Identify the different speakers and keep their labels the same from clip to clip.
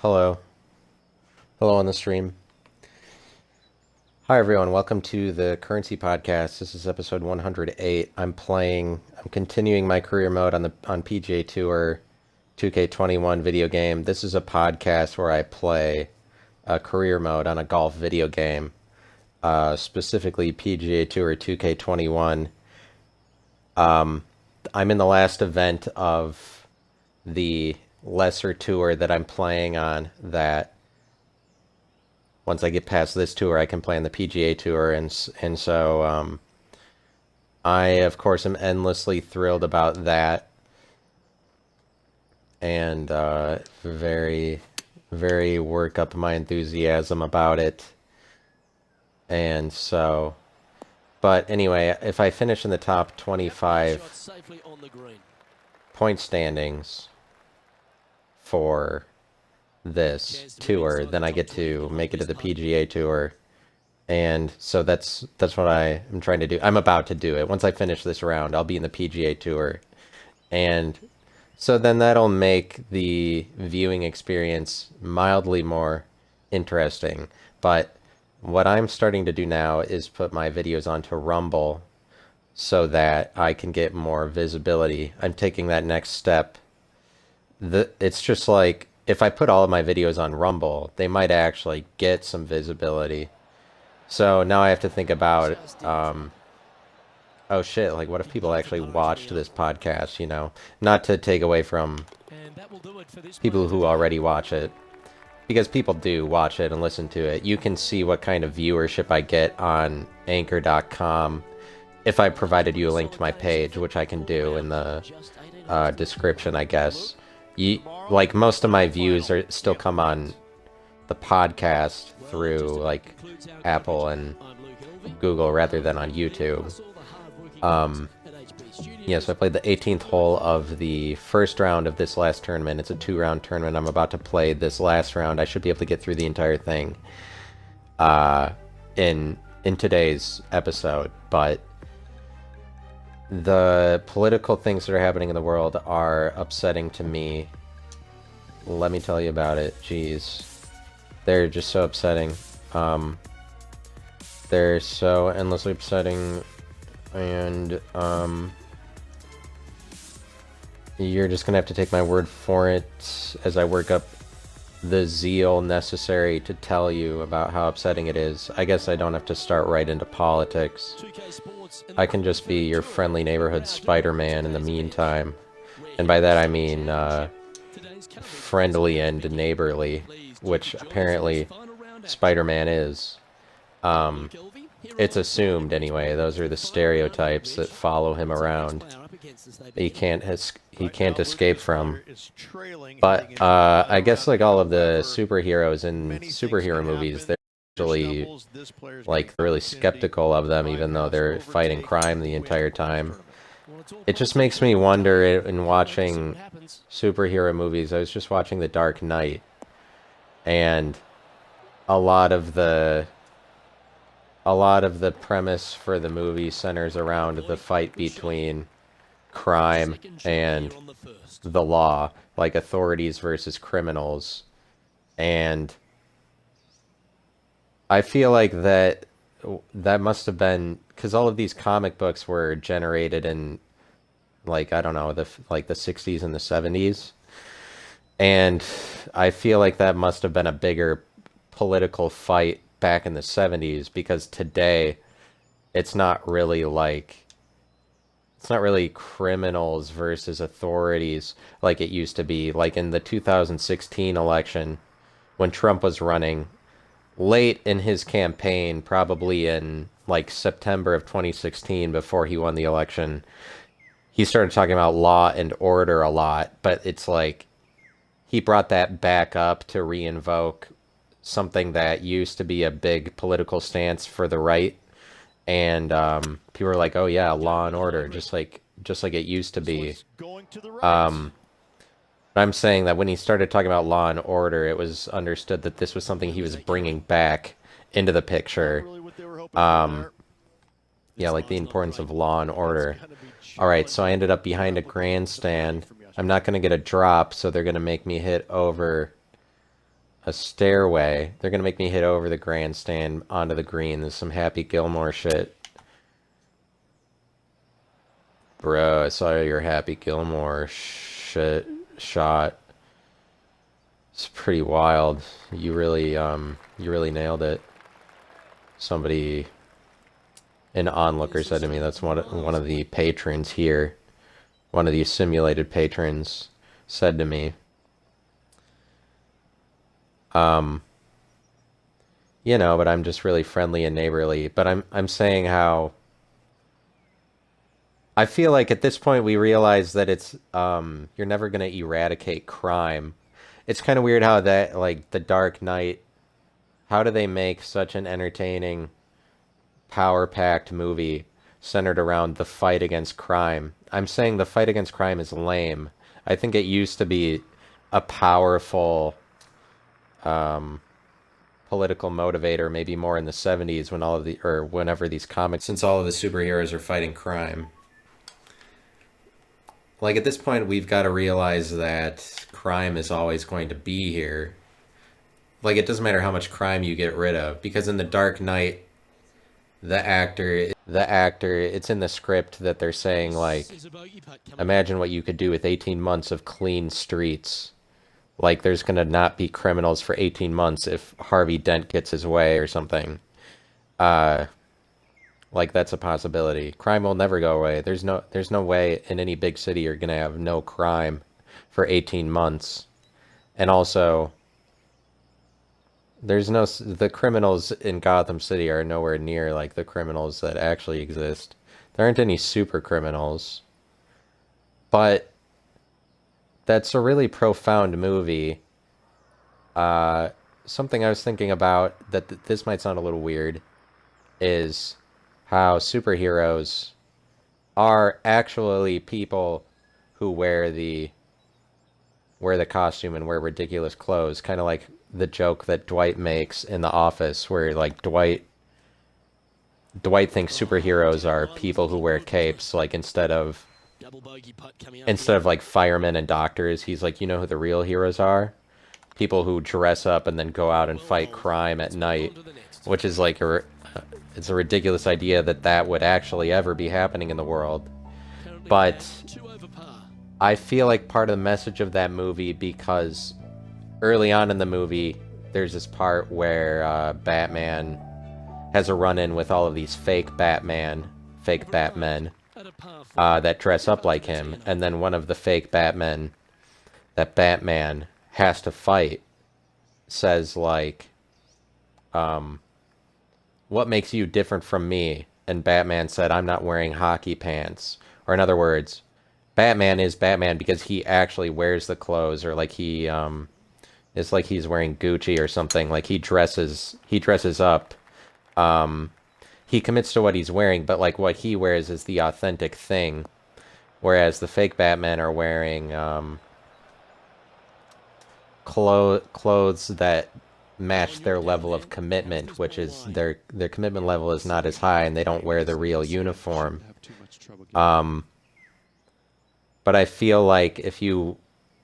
Speaker 1: Hello. Hello on the stream. Hi everyone, welcome to the Currency Podcast. This is episode 108. I'm continuing my career mode on PGA Tour 2K21 video game. This is a podcast where I play a career mode on a golf video game, specifically PGA Tour 2K21. I'm in the last event of the lesser tour that I'm playing on that once I get past this tour, I can play on the PGA Tour, and so I, of course, am endlessly thrilled about that, and very, very work up my enthusiasm about it, and so, but anyway, if I finish in the top 25 point standings for this tour, then I get to make it to the PGA Tour, and so that's what I am trying to do. I'm about to do it. Once I finish this round, I'll be in the PGA Tour, and so then that'll make the viewing experience mildly more interesting. But what I'm starting to do now is put my videos onto Rumble so that I can get more visibility. I'm taking that next step. It's just like, if I put all of my videos on Rumble, they might actually get some visibility. So now I have to think about, oh shit, like what if people actually watched this podcast, you know? Not to take away from people who already watch it, because people do watch it and listen to it. You can see what kind of viewership I get on Anchor.com if I provided you a link to my page, which I can do in the description, I guess. Like, most of my views still come on the podcast through, like, Apple and Google rather than on YouTube. Yeah, so I played the 18th hole of the first round of this last tournament. It's a 2-round tournament. I'm about to play this last round. I should be able to get through the entire thing in today's episode, but the political things that are happening in the world are upsetting to me. Let me tell you about it. Jeez. They're just so upsetting. They're so endlessly upsetting, and you're just gonna have to take my word for it as I work up the zeal necessary to tell you about how upsetting it is. I guess I don't have to start right into politics. I can just be your friendly neighborhood Spider-Man in the meantime. And by that I mean friendly and neighborly, which apparently Spider-Man is. It's assumed anyway. Those are the stereotypes that follow him around. He can't escape from. But I guess, like all of the superheroes in superhero movies, they're usually like really skeptical of them, even though they're fighting crime the entire time. It just makes me wonder, in watching superhero movies. I was just watching The Dark Knight, and a lot of the premise for the movie centers around the fight between crime and the law, like authorities versus criminals. And I feel like that must have been because all of these comic books were generated in, like, I don't know, the 60s and the 70s. And I feel like that must have been a bigger political fight back in the 70s, because today it's not really criminals versus authorities like it used to be. Like in the 2016 election, when Trump was running, late in his campaign, probably in like September of 2016, before he won the election, he started talking about law and order a lot, but it's like he brought that back up to reinvoke something that used to be a big political stance for the right. And people were like, oh yeah, law and order, just like it used to be. I'm saying that when he started talking about law and order, it was understood that this was something he was bringing back into the picture. Yeah, like the importance of law and order. Alright, so I ended up behind a grandstand. I'm not going to get a drop, so they're going to make me hit over a stairway. They're gonna make me hit over the grandstand onto the green. There's some Happy Gilmore shit. Bro, I saw your Happy Gilmore shit shot. It's pretty wild. You really nailed it. Somebody, an onlooker said to me, that's one of the patrons here, one of these simulated patrons said to me, you know, but I'm just really friendly and neighborly. But I'm saying how I feel like at this point we realize that it's you're never gonna eradicate crime. It's kind of weird how that, like, The Dark Knight, how do they make such an entertaining, power-packed movie centered around the fight against crime? I'm saying the fight against crime is lame. I think it used to be a powerful political motivator, maybe more in the 70s when all of the, or whenever these comics, since all of the superheroes are fighting crime. Like, at this point, we've got to realize that crime is always going to be here. Like, it doesn't matter how much crime you get rid of, because in The Dark Knight, the actor, it's in the script that they're saying, like, imagine what you could do with 18 months of clean streets. Like, there's gonna not be criminals for 18 months if Harvey Dent gets his way or something. Uh, like, that's a possibility. Crime will never go away. There's no way in any big city you're gonna have no crime for 18 months. And also, the criminals in Gotham City are nowhere near like the criminals that actually exist. There aren't any super criminals. But that's a really profound movie. Something I was thinking about that this might sound a little weird is how superheroes are actually people who wear the costume and wear ridiculous clothes, kind of like the joke that Dwight makes in The Office, where like Dwight thinks superheroes are people who wear capes, like instead of like firemen and doctors. He's like, you know who the real heroes are? People who dress up and then go out and fight crime at night, which is like it's a ridiculous idea that that would actually ever be happening in the world. But I feel like part of the message of that movie, because early on in the movie, there's this part where Batman has a run-in with all of these fake Batmen, that dress up like him, and then one of the fake Batmen that Batman has to fight says, like, what makes you different from me? And Batman said, I'm not wearing hockey pants. Or in other words, Batman is Batman because he actually wears the clothes, or like it's like he's wearing Gucci or something. Like he dresses up. He commits to what he's wearing, but like what he wears is the authentic thing. Whereas the fake Batmen are wearing clothes that match their level of commitment, which is their commitment level is not as high, and they don't wear the real uniform. But I feel like if you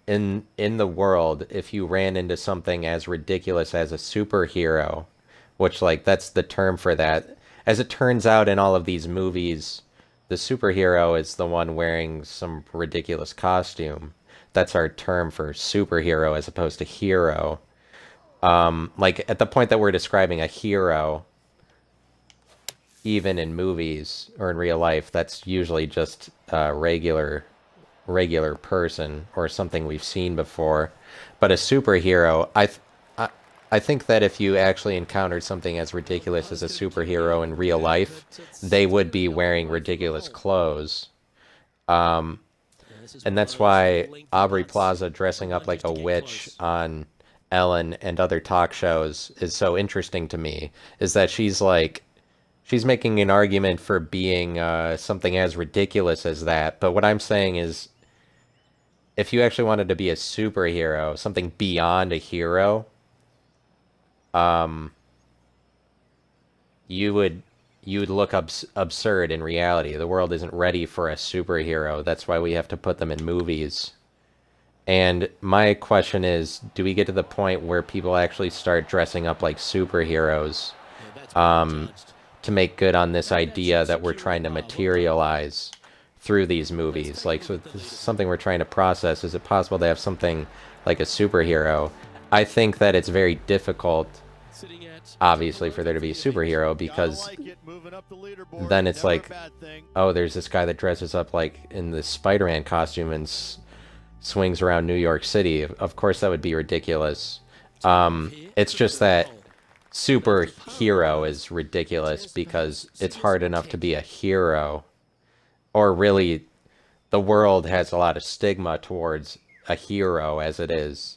Speaker 1: in the world, if you ran into something as ridiculous as a superhero, which, like, that's the term for that. As it turns out, in all of these movies, the superhero is the one wearing some ridiculous costume. That's our term for superhero as opposed to hero. Like, at the point that we're describing a hero, even in movies or in real life, that's usually just a regular person or something we've seen before. But a superhero, I think that if you actually encountered something as ridiculous as a superhero in real life, they would be wearing ridiculous clothes. And that's why Aubrey Plaza dressing up like a witch on Ellen and other talk shows is so interesting to me, is that she's making an argument for being something as ridiculous as that. But what I'm saying is, if you actually wanted to be a superhero, something beyond a hero, you would look absurd in reality. The world isn't ready for a superhero. That's why we have to put them in movies. And my question is, do we get to the point where people actually start dressing up like superheroes to make good on this idea that we're trying to materialize through these movies? Like, so this is something we're trying to process. Is it possible to have something like a superhero? I think that it's very difficult, obviously, for there to be a superhero, because then it's like, oh, there's this guy that dresses up like in the Spider-Man costume and swings around New York City. Of course, that would be ridiculous. It's just that superhero is ridiculous because it's hard enough to be a hero. Or really, the world has a lot of stigma towards a hero as it is.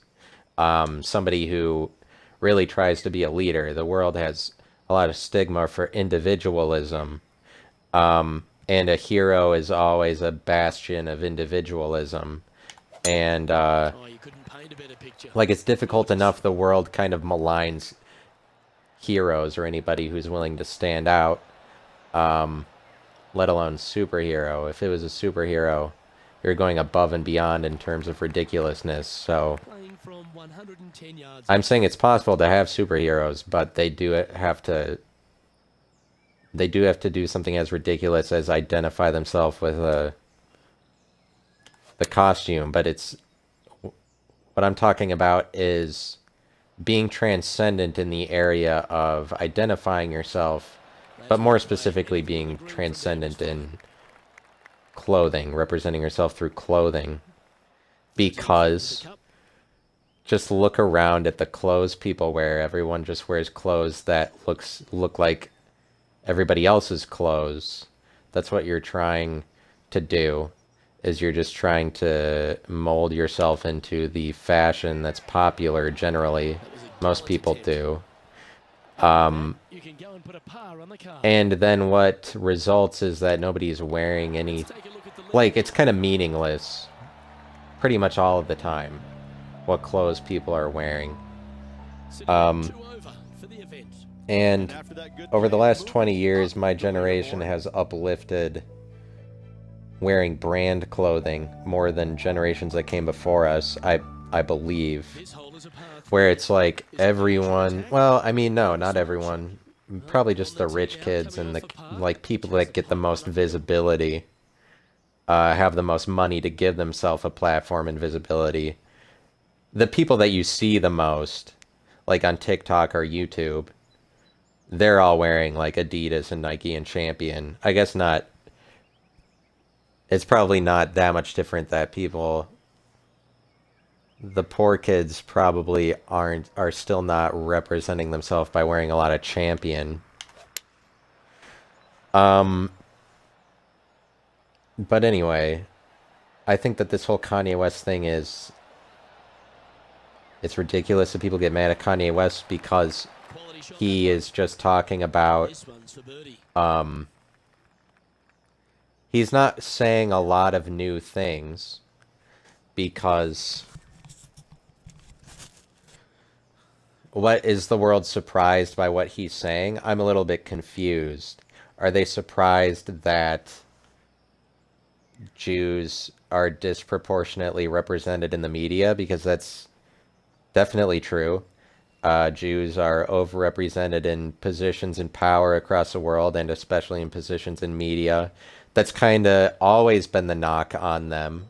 Speaker 1: Somebody who really tries to be a leader. The world has a lot of stigma for individualism. And a hero is always a bastion of individualism. And, like, it's difficult enough the world kind of maligns heroes or anybody who's willing to stand out, let alone superhero. If it was a superhero, you're going above and beyond in terms of ridiculousness. So I'm saying it's possible to have superheroes, but they do have to do something as ridiculous as identify themselves with the costume. But it's what I'm talking about is being transcendent in the area of identifying yourself, but more specifically being transcendent in clothing, representing yourself through clothing. Because just look around at the clothes people wear. Everyone just wears clothes that look like everybody else's clothes. That's what you're trying to do, is you're just trying to mold yourself into the fashion that's popular generally. Most people do. And then what results is that nobody's wearing any... Like, it's kind of meaningless pretty much all of the time what clothes people are wearing. And over the last 20 years, my generation has uplifted wearing brand clothing more than generations that came before us, I believe. Where it's like everyone, well, I mean, no, not everyone. Probably just the rich kids and the like people that get the most visibility, have the most money to give themselves a platform and visibility. The people that you see the most, like on TikTok or YouTube, they're all wearing like Adidas and Nike and Champion. I guess not. It's probably not that much different that people, the poor kids probably are still not representing themselves by wearing a lot of Champion. But anyway, I think that this whole Kanye West thing it's ridiculous that people get mad at Kanye West because he is just talking about, he's not saying a lot of new things because what is the world surprised by what he's saying? I'm a little bit confused. Are they surprised that Jews are disproportionately represented in the media? Because that's definitely true. Jews are overrepresented in positions in power across the world, and especially in positions in media. That's kind of always been the knock on them.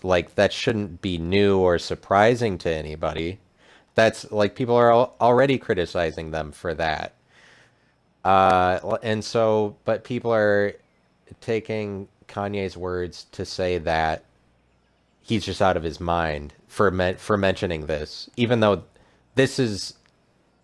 Speaker 1: Like, that shouldn't be new or surprising to anybody. That's, like, people are already criticizing them for that. And so, but people are taking Kanye's words to say that he's just out of his mind for mentioning this, even though this is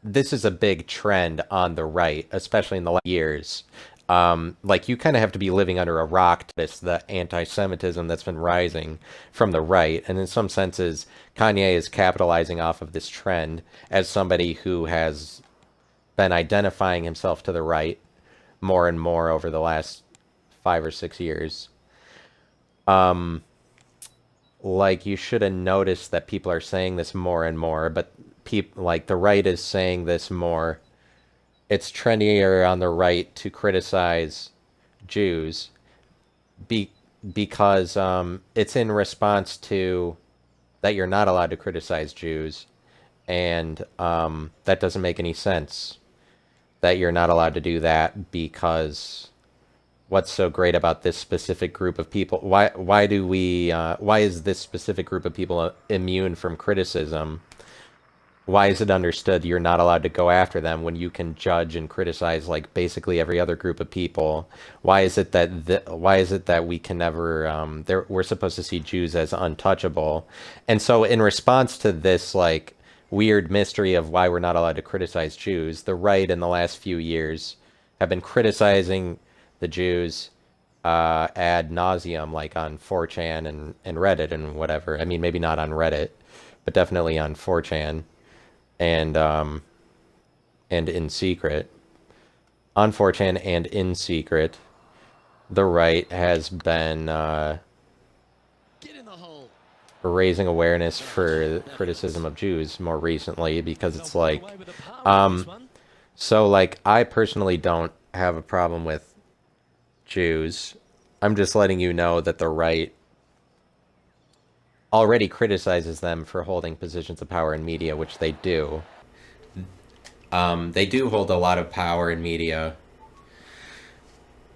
Speaker 1: a big trend on the right, especially in the last years. Like, you kind of have to be living under a rock to miss the anti-Semitism that's been rising from the right. And in some senses, Kanye is capitalizing off of this trend as somebody who has been identifying himself to the right more and more over the last 5 or 6 years. Like, you should have noticed that people are saying this more and more, but like, the right is saying this more. It's trendier on the right to criticize Jews because it's in response to that you're not allowed to criticize Jews, and that doesn't make any sense that you're not allowed to do that because what's so great about this specific group of people? Why is this specific group of people immune from criticism? Why is it understood you're not allowed to go after them when you can judge and criticize like basically every other group of people? Why is it that we can never we're supposed to see Jews as untouchable? And so in response to this like weird mystery of why we're not allowed to criticize Jews, the right in the last few years have been criticizing the Jews ad nauseum, like on 4chan and Reddit and whatever. I mean, maybe not on Reddit, but definitely on 4chan and in secret. On 4chan and in secret, the right has been raising awareness for criticism of Jews more recently because it's like, so like I personally don't have a problem with Jews. I'm just letting you know that the right already criticizes them for holding positions of power in media, which they do. They do hold a lot of power in media.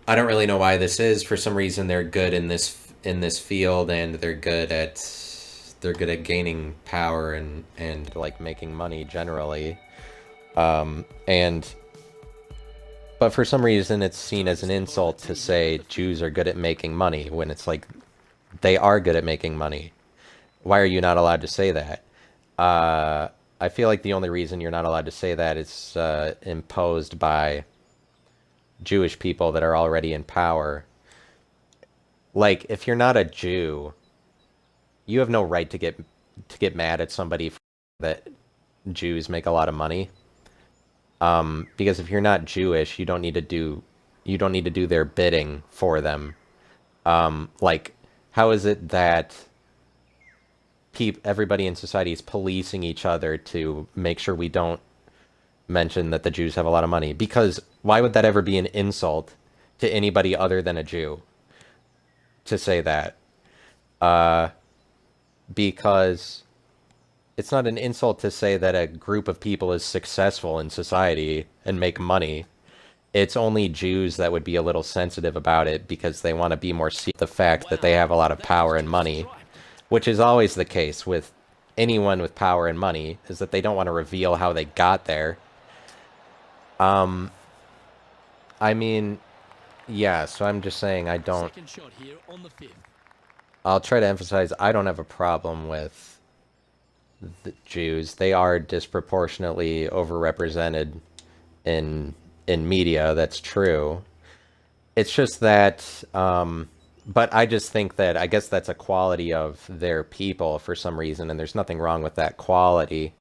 Speaker 1: I don't really know why this is. For some reason, they're good in this field, and they're good at gaining power and like making money generally. And but for some reason, it's seen as an insult to say Jews are good at making money when it's like they are good at making money. Why are you not allowed to say that? I feel like the only reason you're not allowed to say that is imposed by Jewish people that are already in power. Like, if you're not a Jew, you have no right to get mad at somebody that Jews make a lot of money. Because if you're not Jewish, you don't need to do their bidding for them. Like, how is it that everybody in society is policing each other to make sure we don't mention that the Jews have a lot of money? Because why would that ever be an insult to anybody other than a Jew to say that? Because it's not an insult to say that a group of people is successful in society and make money. It's only Jews that would be a little sensitive about it because they want to be more the fact that they have a lot of power and money, which is always the case with anyone with power and money, is that they don't want to reveal how they got there. I mean, yeah, so I'm just saying I'll try to emphasize I don't have a problem with the Jews. They are disproportionately overrepresented in media, that's true. It's just that, but I just think that, I guess that's a quality of their people for some reason, and there's nothing wrong with that quality.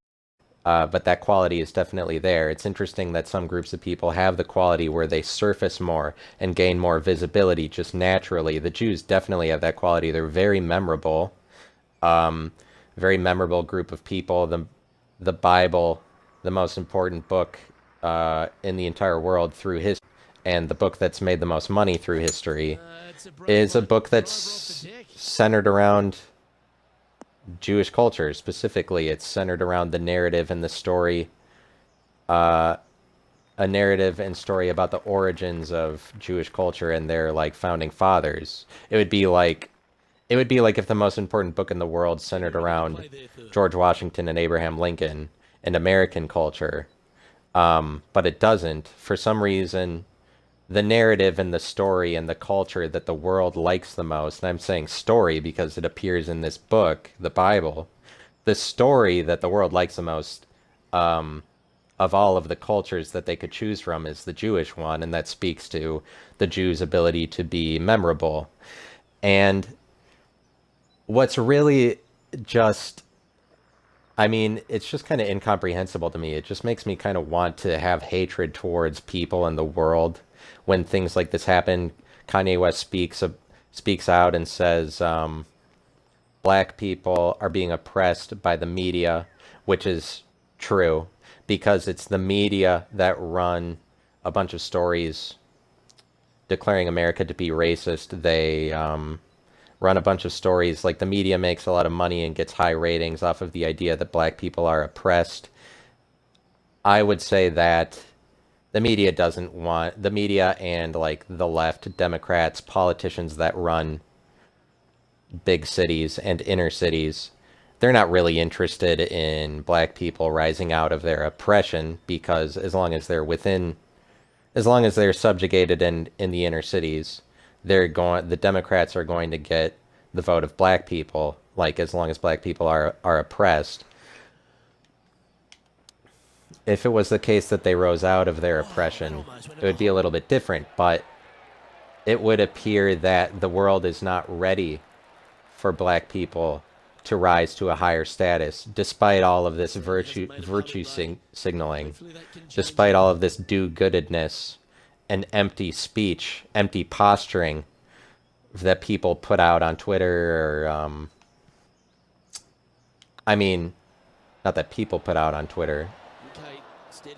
Speaker 1: But that quality is definitely there. It's interesting that some groups of people have the quality where they surface more and gain more visibility just naturally. The Jews definitely have that quality. They're very memorable. Very memorable group of people. The Bible, the most important book in the entire world through history, and the book that's made the most money through history, is a book that's centered around Jewish culture. Specifically, it's centered around the narrative and the story, a narrative and story about the origins of Jewish culture and their like founding fathers. It would be like if the most important book in the world centered around George Washington and Abraham Lincoln and American culture. But it doesn't. For some reason, the narrative and the story and the culture that the world likes the most, and I'm saying story because it appears in this book, the Bible, the story that the world likes the most, of all of the cultures that they could choose from, is the Jewish one, and that speaks to the Jews' ability to be memorable. And what's really just, I mean, it's just kind of incomprehensible to me. It just makes me kind of want to have hatred towards people in the world when things like this happen. Kanye West speaks out and says black people are being oppressed by the media, which is true, because it's the media that run a bunch of stories declaring America to be racist. They run a bunch of stories. Like, the media makes a lot of money and gets high ratings off of the idea that black people are oppressed. I would say that the media doesn't want, the media and like the left, Democrats, politicians that run big cities and inner cities, they're not really interested in black people rising out of their oppression, because as long as they're subjugated in the inner cities, the Democrats are going to get the vote of black people, like as long as black people are oppressed. If it was the case that they rose out of their oppression, it would be a little bit different, but it would appear that the world is not ready for black people to rise to a higher status, despite all of this virtue signaling, despite all of this do-goodedness and empty speech, empty posturing that people put out on Twitter, or, I mean, not that people put out on Twitter,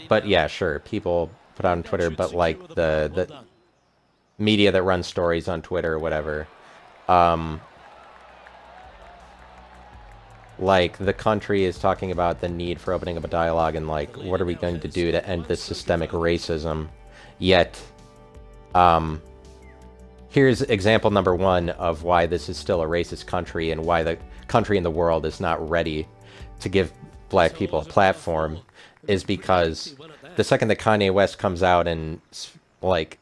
Speaker 1: but yeah, sure, people put out on Twitter, but like the media that runs stories on Twitter or whatever, like, the country is talking about the need for opening up a dialogue and, like, what are we going to do to end this systemic racism? Yet, here's example number one of why this is still a racist country and why the country in the world is not ready to give black people a platform, is because the second that Kanye West comes out and, like,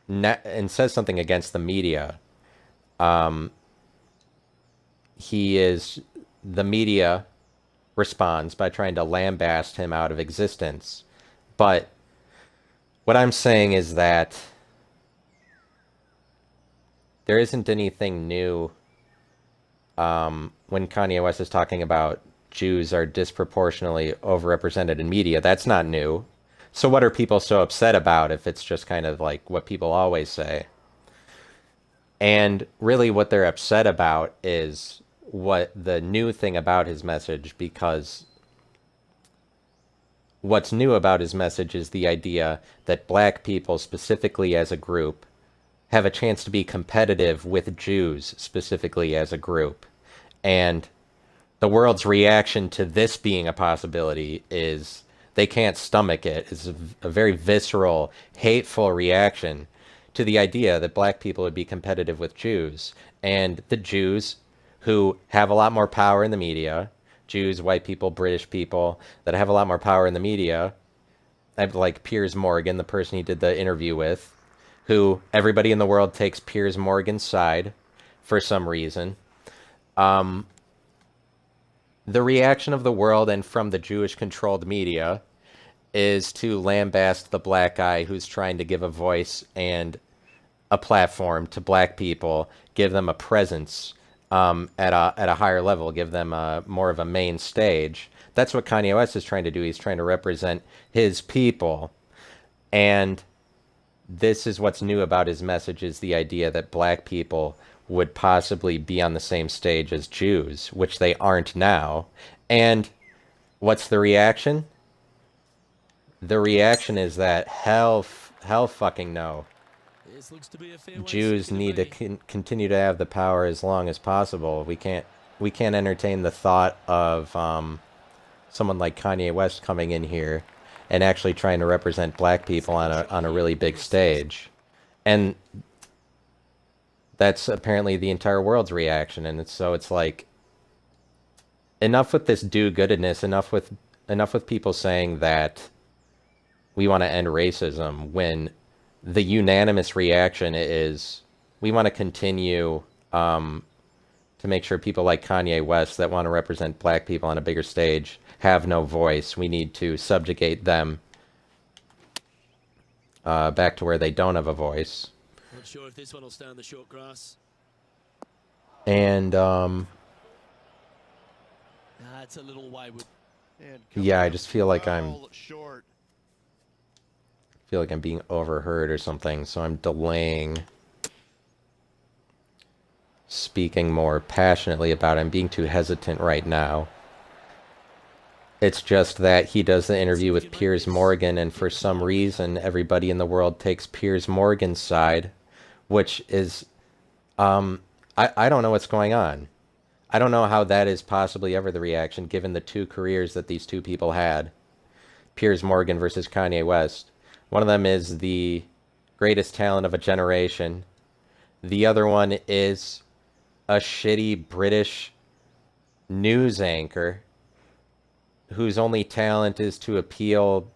Speaker 1: and says something against the media, the media responds by trying to lambaste him out of existence. But what I'm saying is that there isn't anything new when Kanye West is talking about Jews are disproportionately overrepresented in media. That's not new. So what are people so upset about if it's just kind of like what people always say? And really what they're upset about is what the new thing about his message, because what's new about his message is the idea that black people specifically as a group have a chance to be competitive with Jews specifically as a group. And the world's reaction to this being a possibility is they can't stomach it. It's a very visceral, hateful reaction to the idea that black people would be competitive with Jews. And the Jews, who have a lot more power in the media, Jews, white people, British people, that have a lot more power in the media, like Piers Morgan, the person he did the interview with, who everybody in the world takes Piers Morgan's side for some reason. The reaction of the world and from the Jewish-controlled media is to lambaste the black guy who's trying to give a voice and a platform to black people, give them a presence at a higher level, give them more of a main stage. That's what Kanye West is trying to do. He's trying to represent his people. And this is what's new about his message, is the idea that black people would possibly be on the same stage as Jews, which they aren't now. And what's the reaction? The reaction is that hell fucking no. Jews need to continue to have the power as long as possible. We can't entertain the thought of someone like Kanye West coming in here and actually trying to represent black people on a really big stage. And that's apparently the entire world's reaction. And so it's like, enough with this do-goodedness, enough with people saying that we want to end racism, when the unanimous reaction is we want to continue to make sure people like Kanye West that want to represent black people on a bigger stage have no voice. We need to subjugate them back to where they don't have a voice.
Speaker 2: Not sure if this one will stand the short grass.
Speaker 1: And
Speaker 2: it's a little wayward.
Speaker 1: Yeah, I just feel like I'm being overheard or something, so I'm delaying speaking more passionately about it. I'm being too hesitant right now. It's just that he does the interview with Piers Morgan, and for some reason everybody in the world takes Piers Morgan's side, which is I don't know what's going on. I don't know how that is possibly ever the reaction given the two careers that these two people had. Piers Morgan versus Kanye West. One of them is the greatest talent of a generation. The other one is a shitty British news anchor whose only talent is to appeal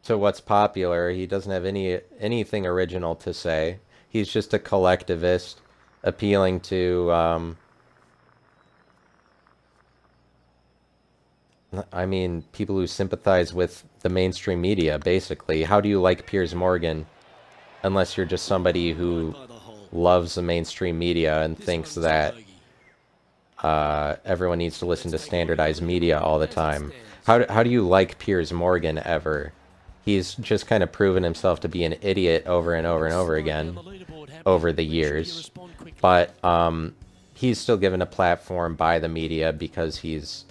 Speaker 1: to what's popular. He doesn't have anything original to say. He's just a collectivist appealing to I mean, people who sympathize with the mainstream media, basically. How do you like Piers Morgan unless you're just somebody who loves the mainstream media and thinks that everyone needs to listen to standardized media all the time? How do you like Piers Morgan ever? He's just kind of proven himself to be an idiot over and over and over again over the years. But he's still given a platform by the media because he's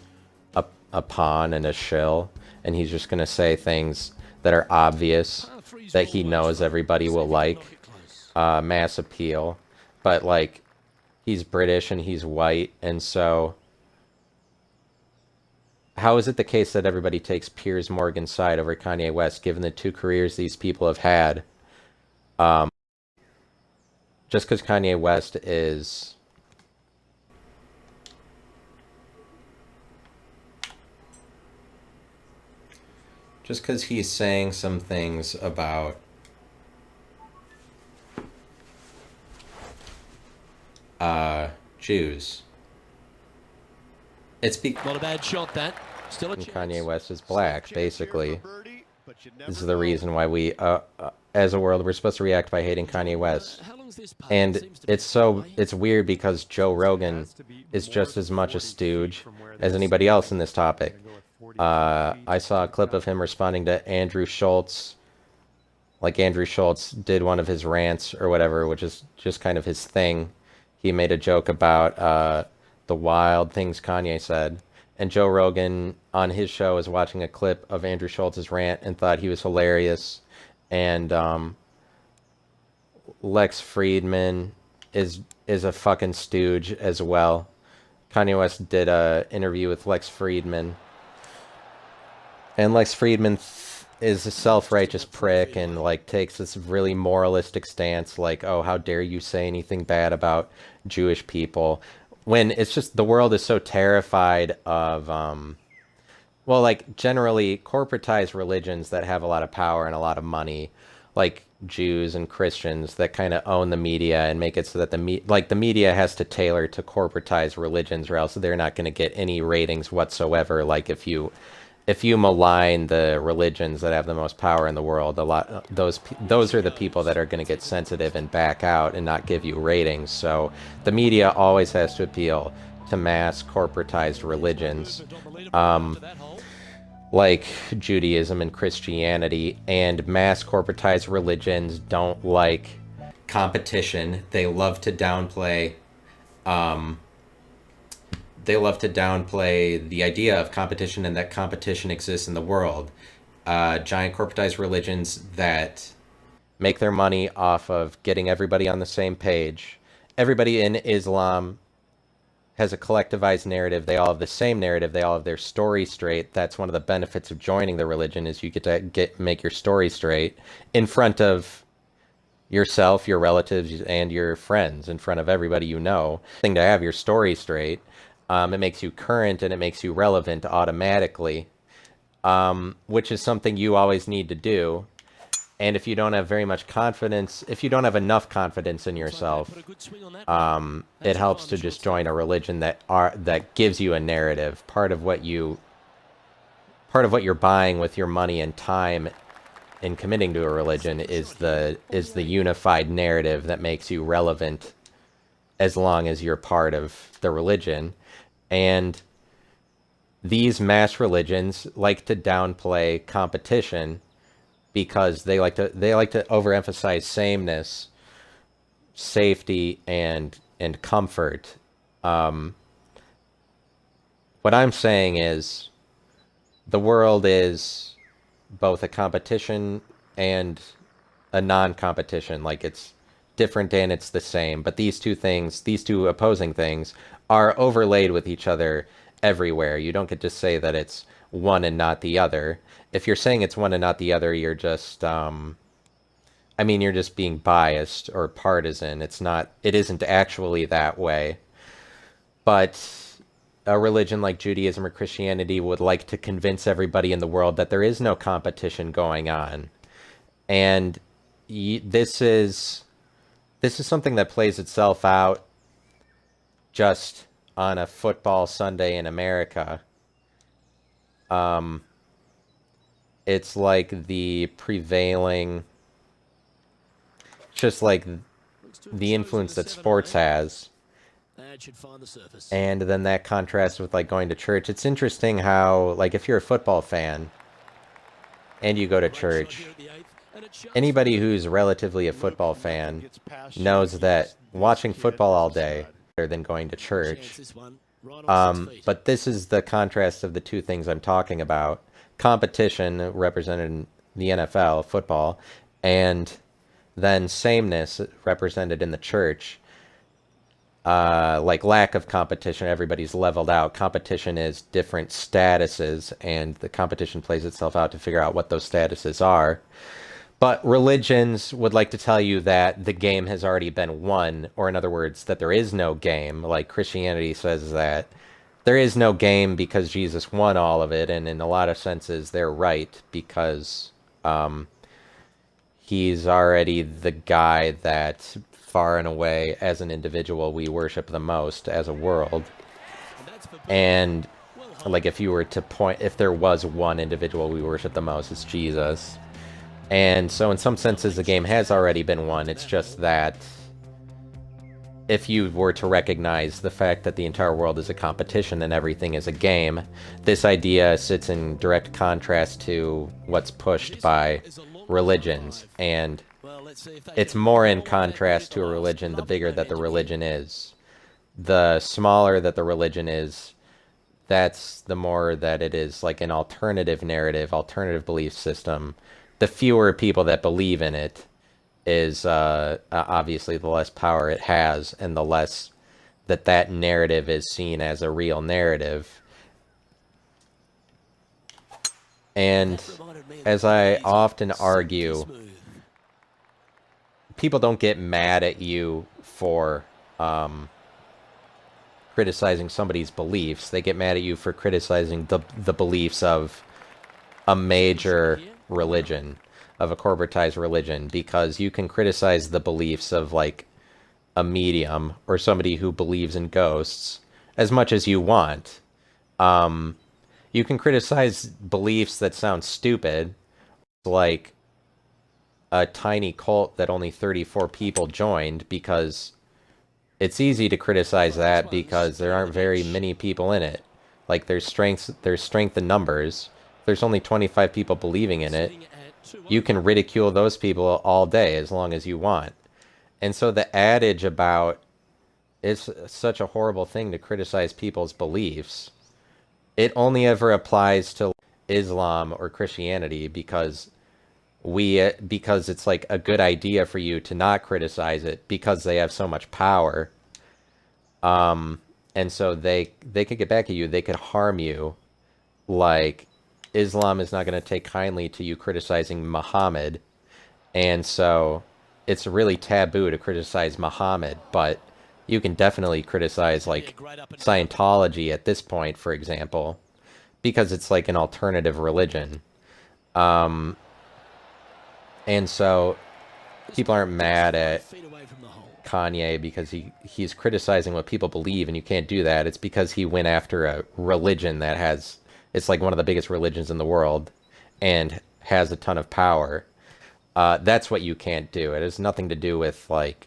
Speaker 1: a pawn and a shill, and he's just going to say things that are obvious that he knows everybody will like. Mass appeal. But, like, he's British and he's white, and so how is it the case that everybody takes Piers Morgan's side over Kanye West, given the two careers these people have had? Just because Kanye West is... Just because he's saying some things about Jews. It's
Speaker 2: Not a bad shot, that. Still a chance.
Speaker 1: Kanye West is black, basically. This is the reason why we, as a world, we're supposed to react by hating Kanye West. And it's weird because Joe Rogan is just as much a stooge as anybody else in this topic. I saw a clip of him responding to Andrew Schultz. Like, Andrew Schultz did one of his rants or whatever, which is just kind of his thing. He made a joke about the wild things Kanye said. And Joe Rogan, on his show, was watching a clip of Andrew Schultz's rant and thought he was hilarious. And Lex Friedman is a fucking stooge as well. Kanye West did a interview with Lex Friedman. And Lex Friedman is a self-righteous prick and, like, takes this really moralistic stance, like, oh, how dare you say anything bad about Jewish people, when it's just the world is so terrified of, well, like, generally corporatized religions that have a lot of power and a lot of money, like Jews and Christians that kind of own the media and make it so that the media has to tailor to corporatized religions, or else they're not going to get any ratings whatsoever. Like, if you malign the religions that have the most power in the world, those are the people that are going to get sensitive and back out and not give you ratings. So the media always has to appeal to mass corporatized religions, like Judaism and Christianity. And mass corporatized religions don't like competition. They love to downplay the idea of competition and that competition exists in the world. Giant corporatized religions that make their money off of getting everybody on the same page. Everybody in Islam has a collectivized narrative. They all have the same narrative. They all have their story straight. That's one of the benefits of joining the religion, is you get to make your story straight in front of yourself, your relatives, and your friends, in front of everybody you know. Thing to have your story straight. It makes you current and it makes you relevant automatically, which is something you always need to do. And if you don't have very much confidence, if you don't have enough confidence in yourself, it helps to just join a religion that gives you a narrative. Part of what you're buying with your money and time in committing to a religion is the unified narrative that makes you relevant as long as you're part of the religion. And these mass religions like to downplay competition because they like to overemphasize sameness, safety, and comfort. What I'm saying is the world is both a competition and a non-competition. Like, it's different and it's the same. But these two things, these two opposing things, are overlaid with each other everywhere. You don't get to say that it's one and not the other. If you're saying it's one and not the other, you're just, I mean, you're just being biased or partisan. It's not, it isn't actually that way. But a religion like Judaism or Christianity would like to convince everybody in the world that there is no competition going on. And this is something that plays itself out just on a football Sunday in America. It's like the prevailing, just like the influence that sports has. And then that contrasts with like going to church. It's interesting how, like, if you're a football fan and you go to church, anybody who's relatively a football fan knows that watching football all day is better than going to church. But this is the contrast of the two things I'm talking about. Competition represented in the NFL, football, and then sameness represented in the church. Like lack of competition, everybody's leveled out. Competition is different statuses, and the competition plays itself out to figure out what those statuses are. But religions would like to tell you that the game has already been won, or in other words, that there is no game. Like Christianity says that there is no game because Jesus won all of it, and in a lot of senses they're right, because he's already the guy that far and away as an individual we worship the most as a world. And like if you were to point, if there was one individual we worship the most, it's Jesus. And so in some senses the game has already been won. It's just that if you were to recognize the fact that the entire world is a competition and everything is a game, this idea sits in direct contrast to what's pushed by religions. And it's more in contrast to a religion the bigger that the religion is. The smaller that the religion is, that's the more that it is like an alternative narrative, alternative belief system. The fewer people that believe in it is obviously the less power it has, and the less that that narrative is seen as a real narrative. And as I often argue, people don't get mad at you for criticizing somebody's beliefs. They get mad at you for criticizing the beliefs of a major religion, of a corporatized religion, because you can criticize the beliefs of like a medium or somebody who believes in ghosts as much as you want. You can criticize beliefs that sound stupid, like a tiny cult that only 34 people joined, because it's easy to criticize that because there aren't very many people in it. Like there's strength in numbers. There's only 25 people believing in it. You can ridicule those people all day as long as you want. And so the adage about it's such a horrible thing to criticize people's beliefs, it only ever applies to Islam or Christianity, because it's like a good idea for you to not criticize it because they have so much power. And so they could get back at you. They could harm you. Like Islam is not going to take kindly to you criticizing Muhammad. And so it's really taboo to criticize Muhammad, but you can definitely criticize like Scientology at this point, for example, because it's like an alternative religion. And so people aren't mad at Kanye because he's criticizing what people believe, and you can't do that. It's because he went after a religion that has, it's like one of the biggest religions in the world and has a ton of power. That's what you can't do. It has nothing to do with like,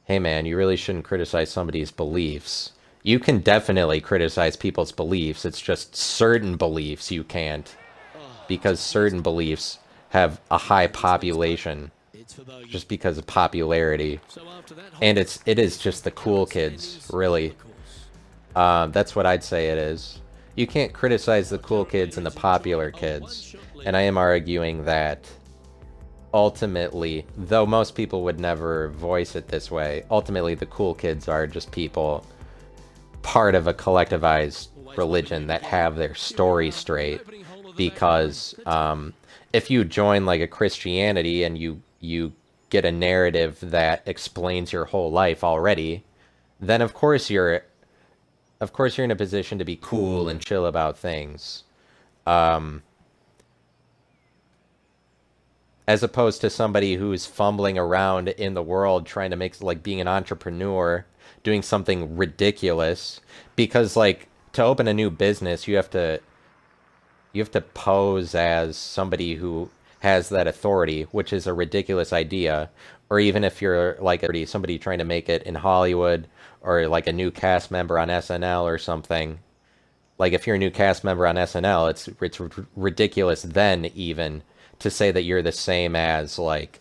Speaker 1: hey man, you really shouldn't criticize somebody's beliefs. You can definitely criticize people's beliefs. It's just certain beliefs you can't, because certain beliefs have a high population just because of popularity. And it is just the cool kids, really. That's what I'd say it is. You can't criticize the cool kids and the popular kids. And I am arguing that ultimately, though most people would never voice it this way, ultimately the cool kids are just people part of a collectivized religion that have their story straight. Because if you join like a Christianity and you get a narrative that explains your whole life already, then of course you're in a position to be cool and chill about things. As opposed to somebody who's fumbling around in the world trying to make, like, being an entrepreneur, doing something ridiculous. Because, like, to open a new business, you have to pose as somebody who has that authority, which is a ridiculous idea. Or even if you're like somebody trying to make it in Hollywood, or like a new cast member on SNL or something. Like if you're a new cast member on SNL, it's ridiculous then even to say that you're the same as like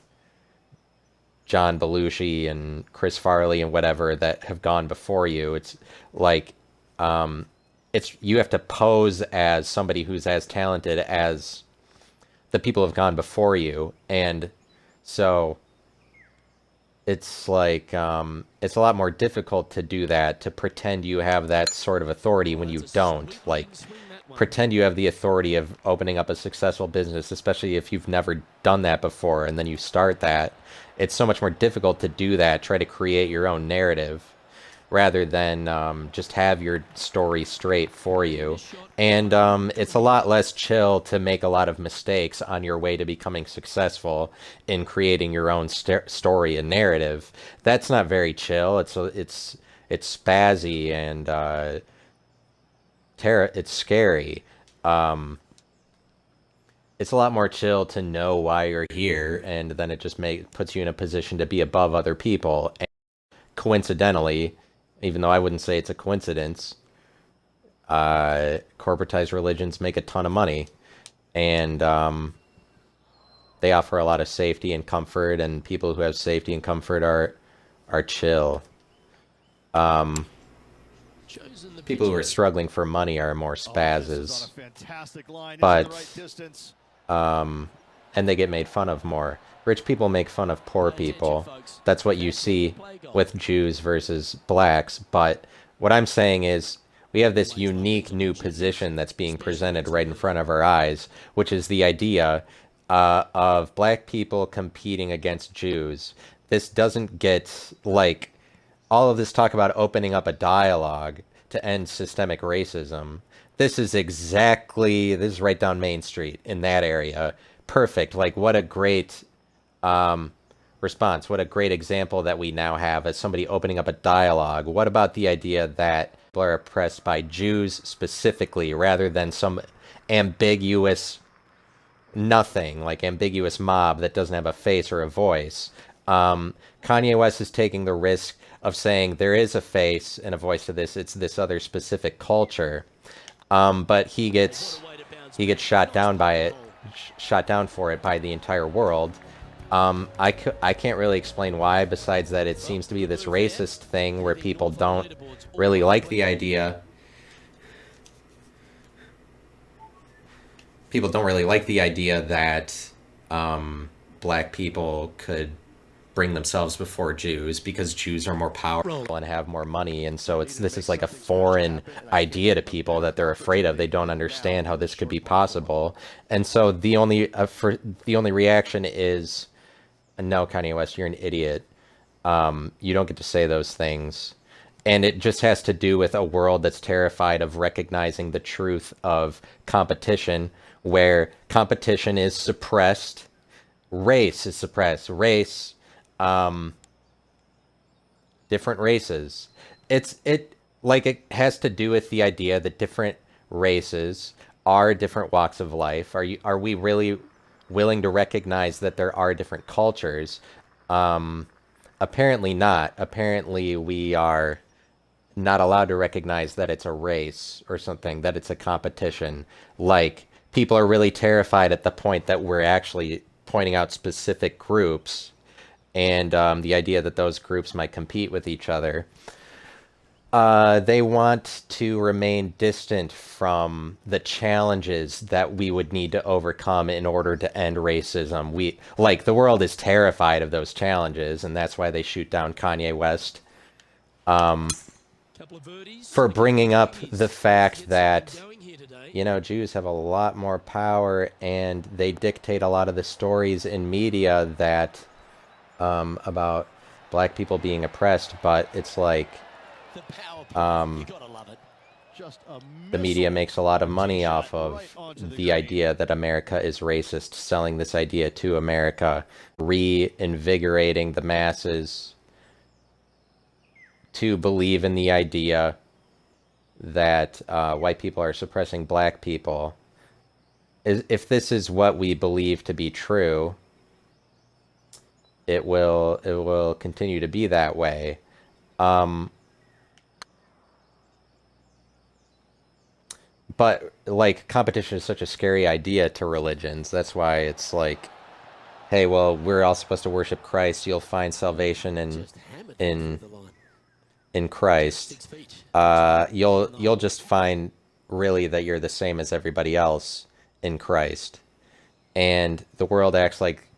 Speaker 1: John Belushi and Chris Farley and whatever that have gone before you. It's like you have to pose as somebody who's as talented as the people who have gone before you. And so it's like it's a lot more difficult to do that, to pretend you have that sort of authority when you don't. Like, pretend you have the authority of opening up a successful business, especially if you've never done that before, and then you start that. It's so much more difficult to do that, try to create your own narrative, rather than just have your story straight for you. And it's a lot less chill to make a lot of mistakes on your way to becoming successful in creating your own story and narrative. That's not very chill. It's spazzy and it's scary. It's a lot more chill to know why you're here, and then it just puts you in a position to be above other people. And coincidentally, even though I wouldn't say it's a coincidence, corporatized religions make a ton of money, and they offer a lot of safety and comfort, and people who have safety and comfort are chill. People who are struggling for money are more spazzes, but and they get made fun of more. Rich people make fun of poor people. That's what you see with Jews versus blacks. But what I'm saying is we have this unique new position that's being presented right in front of our eyes, which is the idea of black people competing against Jews. This doesn't get, like, all of this talk about opening up a dialogue to end systemic racism. This is right down Main Street in that area. Perfect. Like, what a great response. What a great example that we now have as somebody opening up a dialogue. What about the idea that people are oppressed by Jews specifically, rather than some ambiguous nothing, like ambiguous mob that doesn't have a face or a voice? Kanye West is taking the risk of saying there is a face and a voice to this. It's this other specific culture. But he gets shot down for it by the entire world. I can't really explain why, besides that it seems to be this racist thing where people don't really like the idea. People don't really like the idea that black people could bring themselves before Jews, because Jews are more powerful and have more money, and so this is like a foreign idea to people that they're afraid of. They don't understand how this could be possible, and so the only reaction is, no, Kanye West, you're an idiot. You don't get to say those things. And it just has to do with a world that's terrified of recognizing the truth of competition, where competition is suppressed, race is suppressed, different races. It has to do with the idea that different races are different walks of life. Are we really willing to recognize that there are different cultures? Apparently not. Apparently we are not allowed to recognize that it's a race or something, that it's a competition. Like, people are really terrified at the point that we're actually pointing out specific groups, and the idea that those groups might compete with each other. They want to remain distant from the challenges that we would need to overcome in order to end racism. The world is terrified of those challenges, and that's why they shoot down Kanye West. For bringing up the fact that, Jews have a lot more power and they dictate a lot of the stories in media that, about black people being oppressed, but it's like, the media makes a lot of money off of the idea that America is racist, selling this idea to America, reinvigorating the masses to believe in the idea that white people are suppressing black people. If this is what we believe to be true, it will continue to be that way. But, like, competition is such a scary idea to religions. That's why it's like, hey, well, we're all supposed to worship Christ. You'll find salvation in Christ. You'll just find, really, that you're the same as everybody else in Christ. And the world acts like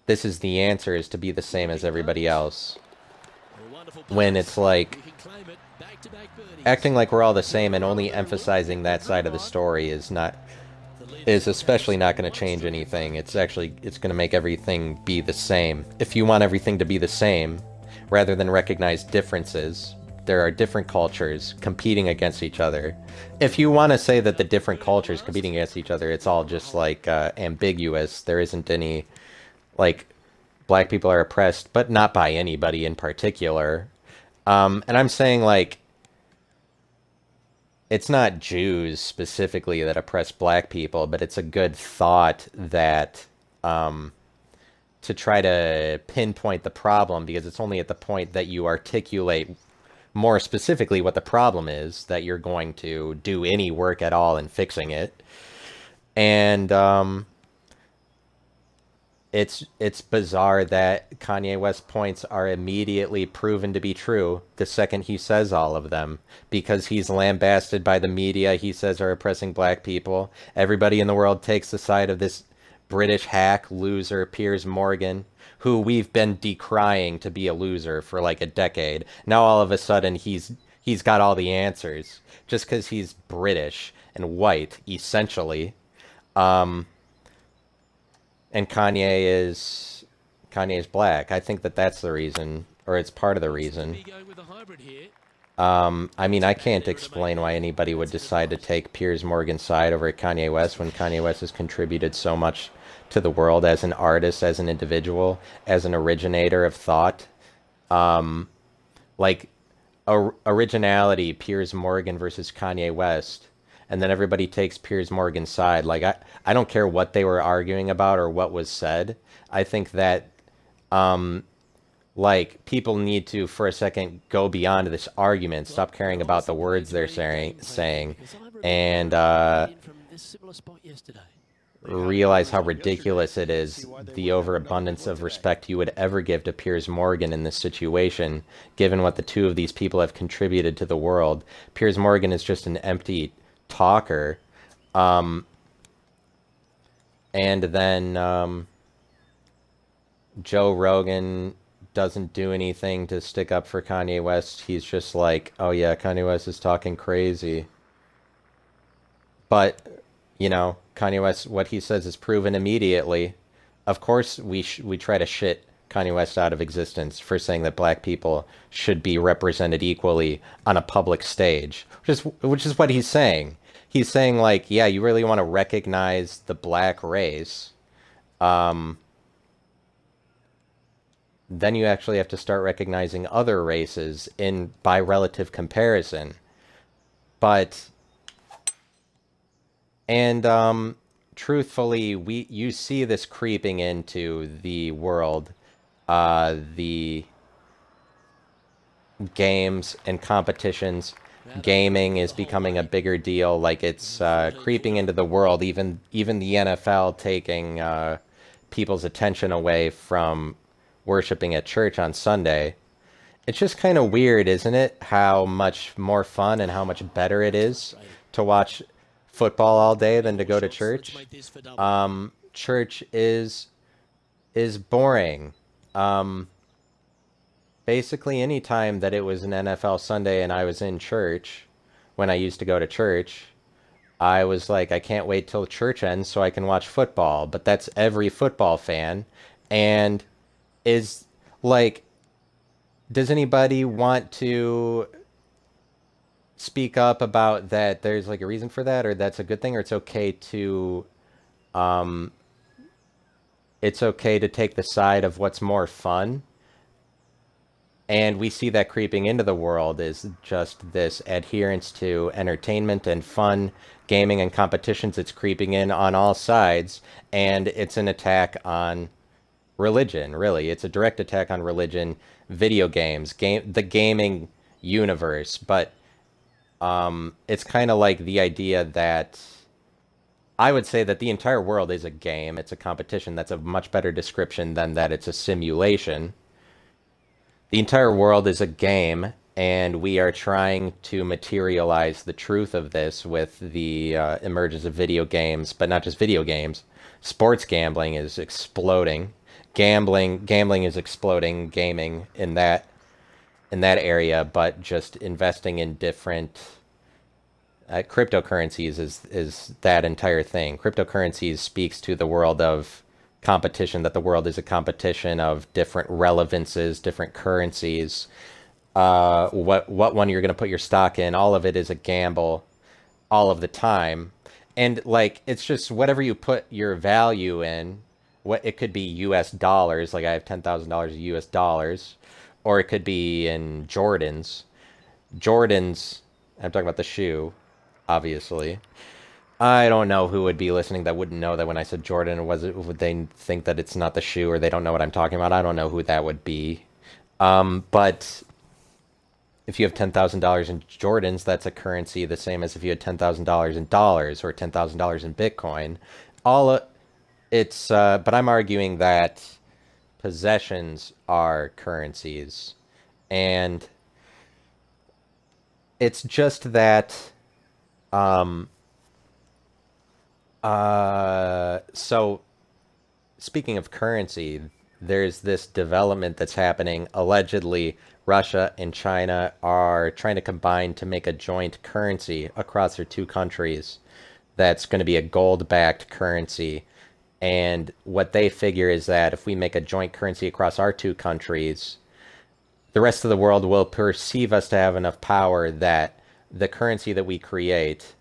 Speaker 1: this is the answer, is to be the same as everybody else. When it's like, acting like we're all the same and only emphasizing that side of the story is especially not going to change anything. It's going to make everything be the same. If you want everything to be the same, rather than recognize differences, there are different cultures competing against each other. If you want to say that the different cultures competing against each other, it's all just like ambiguous. There isn't any, like, black people are oppressed, but not by anybody in particular. And I'm saying, like, it's not Jews specifically that oppress black people, but it's a good thought that to try to pinpoint the problem, because it's only at the point that you articulate more specifically what the problem is that you're going to do any work at all in fixing it. And it's bizarre that Kanye West's points are immediately proven to be true the second he says all of them, because he's lambasted by the media he says are oppressing black people. Everybody in the world takes the side of this British hack loser Piers Morgan, who we've been decrying to be a loser for like a decade. Now all of a sudden he's got all the answers just because he's British and white, essentially. And Kanye is black. I think that's the reason, or it's part of the reason. I mean, I can't explain why anybody would decide to take Piers Morgan's side over Kanye West when Kanye West has contributed so much to the world as an artist, as an individual, as an originator of thought. Like, originality, Piers Morgan versus Kanye West. And then everybody takes Piers Morgan's side. Like, I don't care what they were arguing about or what was said. I think that, like, people need to, for a second, go beyond this argument, stop caring about the words they're saying, and realize how ridiculous it is, the overabundance of respect you would ever give to Piers Morgan in this situation, given what the two of these people have contributed to the world. Piers Morgan is just an empty talker, and then Joe Rogan doesn't do anything to stick up for Kanye West. He's just like, oh yeah, Kanye West is talking crazy. But, Kanye West, what he says is proven immediately. Of course we try to shit Kanye West out of existence for saying that black people should be represented equally on a public stage, which is what he's saying. He's saying, like, yeah, you really want to recognize the black race, then you actually have to start recognizing other races by relative comparison. And truthfully, you see this creeping into the world. The games and competitions. Gaming is becoming a bigger deal. Like, it's creeping into the world. Even the NFL taking people's attention away from worshiping at church on Sunday. It's just kind of weird, isn't it? How much more fun and how much better it is to watch football all day than to go to church. Church is boring. Um, Basically, any time that it was an NFL Sunday and I was in church, when I used to go to church, I was like, I can't wait till church ends so I can watch football. But that's every football fan. And is like, does anybody want to speak up about that there's like a reason for that, or that's a good thing, or um it's okay to take the side of what's more fun? And we see that creeping into the world is just this adherence to entertainment and fun, gaming and competitions. It's creeping in on all sides, and it's an attack on religion, really. It's a direct attack on religion, video games, the gaming universe. But it's kind of like the idea that I would say that the entire world is a game. It's a competition. That's a much better description than that it's a simulation. The entire world is a game, and we are trying to materialize the truth of this with the emergence of video games, but not just video games. Sports gambling is exploding. Gambling is exploding. Gaming in that area, but just investing in different cryptocurrencies is that entire thing. Cryptocurrencies speaks to the world of competition, that the world is a competition of different relevances, different currencies. What one you're going to put your stock in, all of it is a gamble all of the time. And like it's just whatever you put your value in, what it could be US dollars, like I have $10,000 US dollars, or it could be in Jordans. Jordans, I'm talking about the shoe, obviously. I don't know who would be listening that wouldn't know that when I said Jordan, would they think that it's not the shoe or they don't know what I'm talking about? I don't know who that would be. But if you have $10,000 in Jordans, that's a currency the same as if you had $10,000 in dollars or $10,000 in Bitcoin. All it's but I'm arguing that possessions are currencies, and it's just that um so speaking of currency, there's this development that's happening. Allegedly, Russia and China are trying to combine to make a joint currency across their two countries that's going to be a gold-backed currency. And what they figure is that if we make a joint currency across our two countries, the rest of the world will perceive us to have enough power that the currency that we create,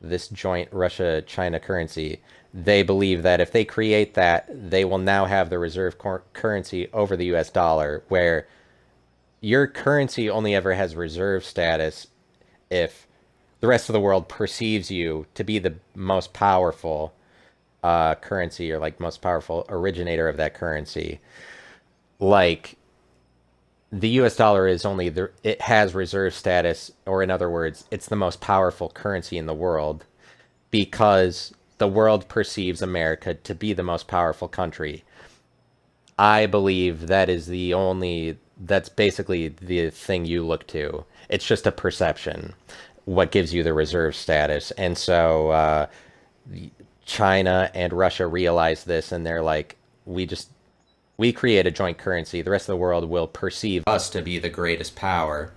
Speaker 1: this joint Russia-China currency, they believe that if they create that, they will now have the reserve currency over the US dollar, where your currency only ever has reserve status if the rest of the world perceives you to be the most powerful currency, or like most powerful originator of that currency. Like the US dollar is only it has reserve status, or in other words, it's the most powerful currency in the world because the world perceives America to be the most powerful country. I believe that's basically the thing you look to. It's just a perception, what gives you the reserve status. And so China and Russia realize this, and they're like, we create a joint currency. The rest of the world will perceive us to be the greatest power.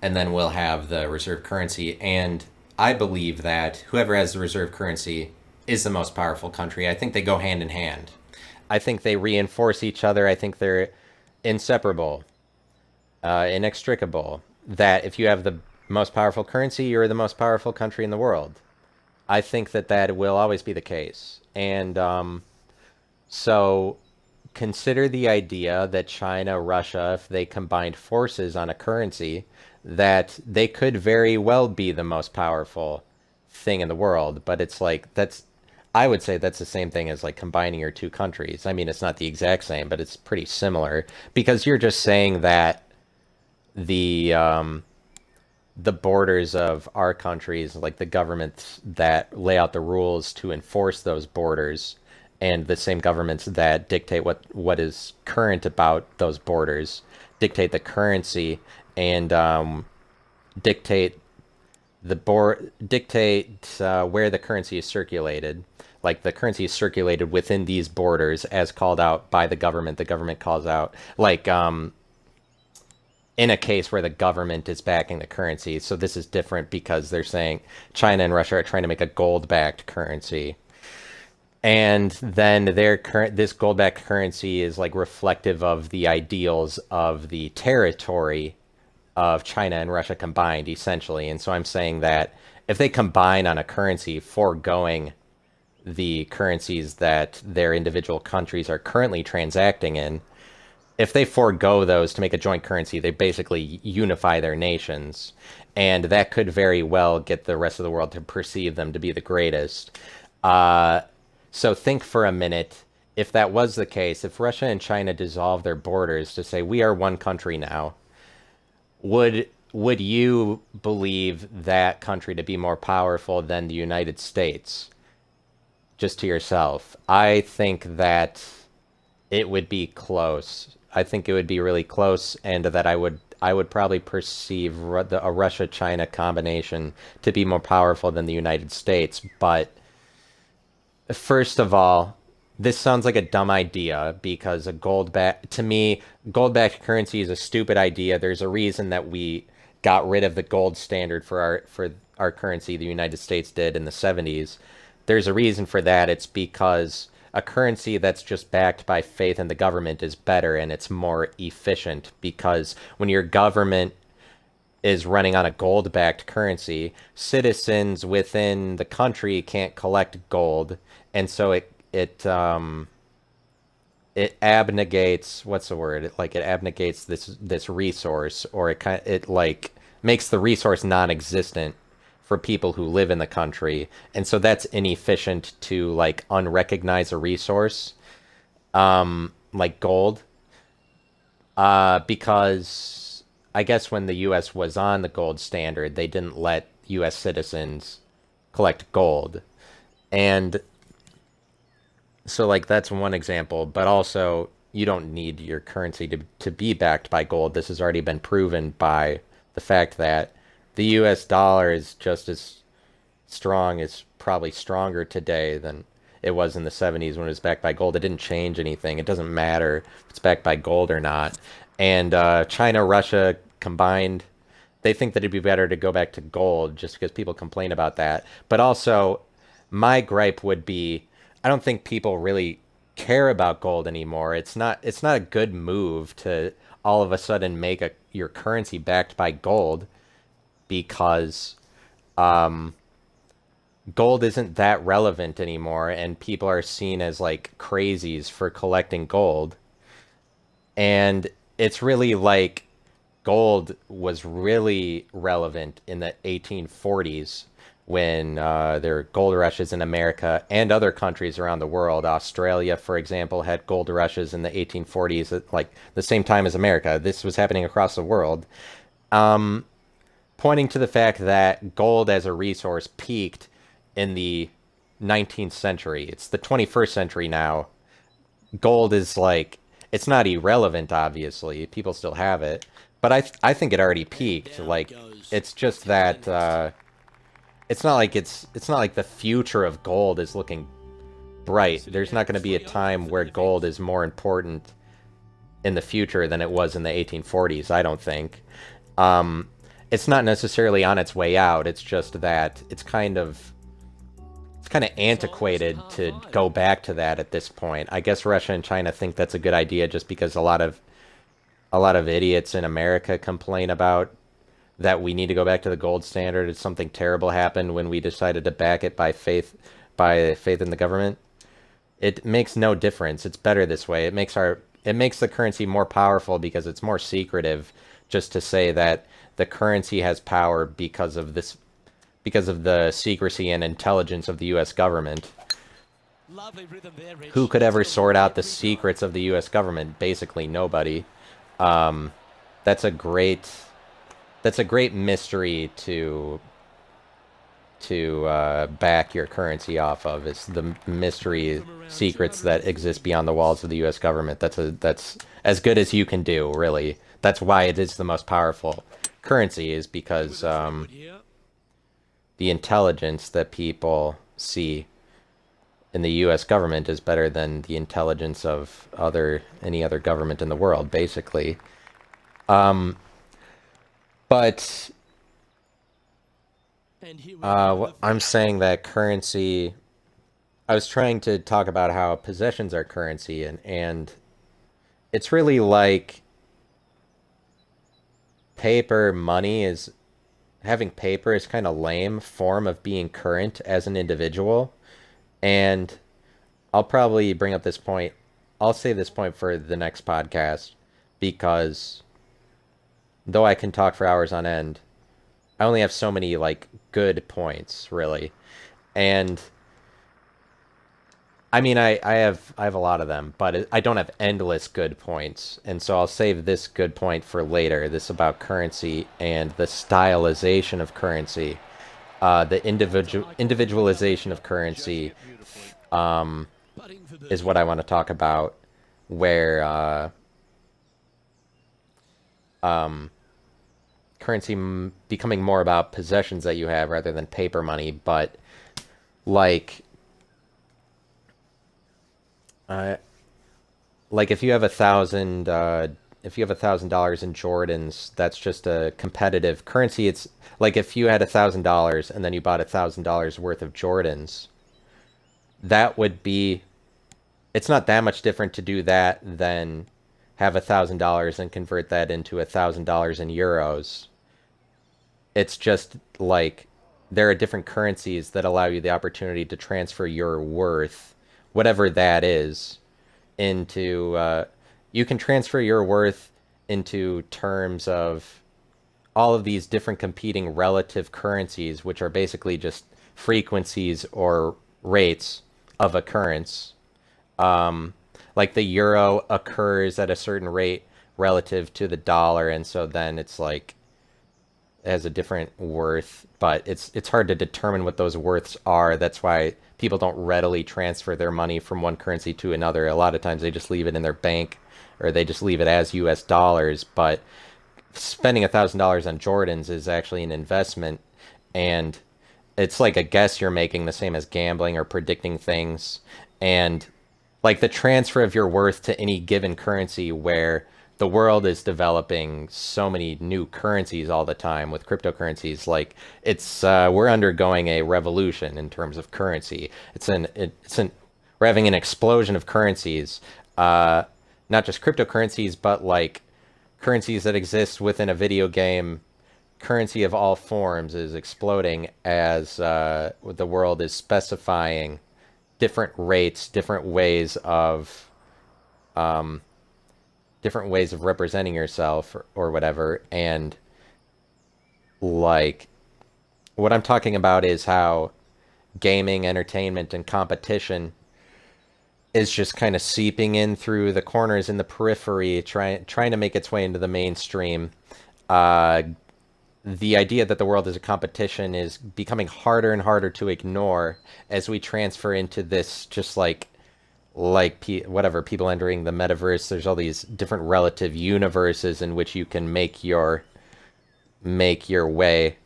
Speaker 1: And then we'll have the reserve currency. And I believe that whoever has the reserve currency is the most powerful country. I think they go hand in hand. I think they reinforce each other. I think they're inseparable, inextricable. That if you have the most powerful currency, you're the most powerful country in the world. I think that will always be the case. And so consider the idea that China, Russia, if they combined forces on a currency, that they could very well be the most powerful thing in the world. But it's like, I would say that's the same thing as like combining your two countries. I mean, it's not the exact same, but it's pretty similar, because you're just saying that the borders of our countries, like the governments that lay out the rules to enforce those borders, and the same governments that dictate what is current about those borders, dictate the currency, and dictate where the currency is circulated. Like the currency is circulated within these borders as called out by the government. The government calls out, like in a case where the government is backing the currency. So this is different because they're saying China and Russia are trying to make a gold-backed currency. And then this gold-backed currency is like reflective of the ideals of the territory of China and Russia combined, essentially. And so I'm saying that if they combine on a currency, foregoing the currencies that their individual countries are currently transacting in, if they forego those to make a joint currency, they basically unify their nations. And that could very well get the rest of the world to perceive them to be the greatest. So think for a minute, if that was the case, if Russia and China dissolve their borders to say, we are one country now, would you believe that country to be more powerful than the United States? Just to yourself. I think that it would be close. I think it would be really close, and that I would probably perceive a Russia-China combination to be more powerful than the United States. But first of all, this sounds like a dumb idea because to me, gold-backed currency is a stupid idea. There's a reason that we got rid of the gold standard for our currency. The United States did in the 70s. There's a reason for that. It's because a currency that's just backed by faith in the government is better and it's more efficient, because when your government is running on a gold-backed currency, citizens within the country can't collect gold, and so it abnegates, what's the word? Like it abnegates this resource, or it like makes the resource non-existent for people who live in the country. And so that's inefficient to like unrecognize a resource, like gold, because I guess when the US was on the gold standard, they didn't let US citizens collect gold. And so like that's one example, but also you don't need your currency to be backed by gold. This has already been proven by the fact that the US dollar is just as strong, is probably stronger today than it was in the 70s when it was backed by gold. It didn't change anything. It doesn't matter if it's backed by gold or not. And China, Russia combined, they think that it'd be better to go back to gold just because people complain about that. But also, my gripe would be, I don't think people really care about gold anymore. It's not a good move to all of a sudden make your currency backed by gold, because gold isn't that relevant anymore, and people are seen as like crazies for collecting gold. And it's really like gold was really relevant in the 1840s when there were gold rushes in America and other countries around the world. Australia, for example, had gold rushes in the 1840s at like the same time as America. This was happening across the world. Pointing to the fact that gold as a resource peaked in the 19th century. It's the 21st century now. Gold is like, it's not irrelevant, obviously. People still have it. But I think it already peaked. Like, it's just that it's not like the future of gold is looking bright. There's not going to be a time where gold is more important in the future than it was in the 1840s, I don't think. It's not necessarily on its way out. It's just that it's kind of antiquated to go back to that at this point. I guess Russia and China think that's a good idea just because a lot of idiots in America complain about that we need to go back to the gold standard. It's something terrible happened when we decided to back it by faith in the government. It makes no difference. It's better this way. It makes the currency more powerful because it's more secretive, just to say that the currency has power because of the secrecy and intelligence of the US government. Who could ever sort out the secrets of the US government? Basically nobody. That's a great mystery to to back your currency off of. It's the mystery secrets that exist beyond the walls of the U.S. government. That's as good as you can do, really. That's why it is the most powerful currency, is because the intelligence that people see in the U.S. government is better than the intelligence of any other government in the world, basically. But I'm saying that currency. I was trying to talk about how possessions are currency, and it's really like paper money is having paper is kind of lame form of being current as an individual. And I'll probably bring up this point. I'll save this point for the next podcast, because though I can talk for hours on end, I only have so many like good points, really. And I mean, I have a lot of them, but I don't have endless good points. And so I'll save this good point for later. This about currency and the stylization of currency, the individualization of currency, is what I want to talk about, where currency becoming more about possessions that you have rather than paper money. But like if you have $1,000 in Jordans, that's just a competitive currency. It's like if you had $1,000 and then you bought $1,000 worth of Jordans, that would be, it's not that much different to do that than have $1,000 and convert that into $1,000 in euros. It's just like there are different currencies that allow you the opportunity to transfer your worth, whatever that is, into you can transfer your worth into terms of all of these different competing relative currencies, which are basically just frequencies or rates of occurrence. Like the euro occurs at a certain rate relative to the dollar, and so then it's like it has a different worth, but it's hard to determine what those worths are. That's why people don't readily transfer their money from one currency to another. A lot of times they just leave it in their bank, or they just leave it as US dollars. But spending $1,000 on Jordans is actually an investment, and it's like a guess you're making, the same as gambling or predicting things. And like the transfer of your worth to any given currency, where the world is developing so many new currencies all the time with cryptocurrencies. Like we're undergoing a revolution in terms of currency. We're having an explosion of currencies, not just cryptocurrencies, but like currencies that exist within a video game. Currency of all forms is exploding as the world is specifying different rates, different ways of representing yourself, or whatever. And like what I'm talking about is how gaming, entertainment, and competition is just kind of seeping in through the corners in the periphery, trying to make its way into the mainstream. The idea that the world is a competition is becoming harder and harder to ignore as we transfer into this, just like people entering the metaverse. There's all these different relative universes in which you can make your way,